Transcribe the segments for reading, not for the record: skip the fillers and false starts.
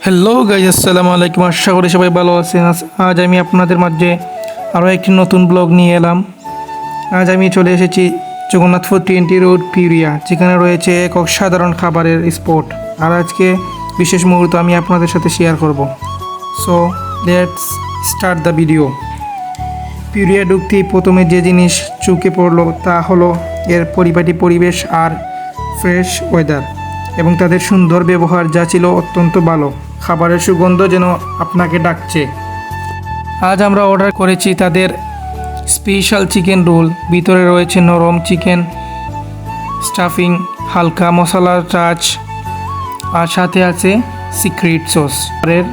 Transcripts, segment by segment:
Hello guys, আসসালামু আলাইকুম। আশা করি সবাই ভালো আছেন। আজ আমি আপনাদের মাঝে আরও একটি নতুন ব্লগ নিয়ে এলাম। আজ আমি চলে এসেছি জগন্নাথপুর TNT রোড পিউরিয়া, যেখানে রয়েছে এক অসাধারণ খাবারের স্পট। আর আজকে বিশেষ মুহূর্ত আমি আপনাদের সাথে শেয়ার করব। So let's start the video. পিউরিয়া ঢুকতেই প্রথমে যে জিনিস চোখে পড়লো তা হলো এর পরিপাটি পরিবেশ আর ফ্রেশ ওয়েদার এবং তাদের সুন্দর ব্যবহার, যা ছিল অত্যন্ত ভালো। খাবারের সুগন্ধ যেন আপনাকে ডাকছে। আজ আমরা অর্ডার করেছি তাদের স্পেশাল চিকেন রোল। ভিতরে রয়েছে নরম চিকেন স্টাফিং, হালকা মশলার টাচ, আর সাথে আছে সিক্রেট সস। এর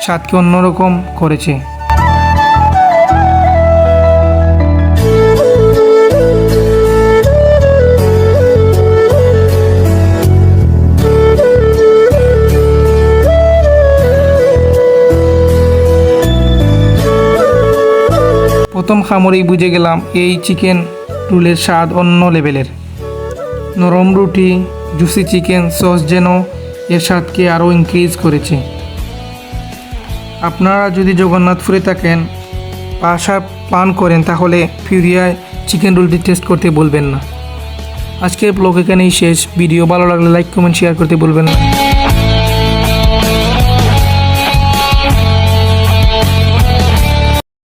স্বাদকে অন্যরকম করেছে। প্রথম খামরেই বুঝে গেলাম এই চিকেন রোলের স্বাদ অন্য লেভেলের। নরম রুটি, জুসি চিকেন সস যেন এর স্বাদকে আরও ইনক্রিজ করেছে। আপনারা যদি জগন্নাথপুরে থাকেন, পাশা পান করেন, তাহলে পিউরিয়ায় চিকেন রোলটি টেস্ট করতে বলবেন না। আজকের ব্লগ এখানেই শেষ। ভিডিও ভালো লাগলে লাইক, কমেন্ট, শেয়ার করতে বলবেন না।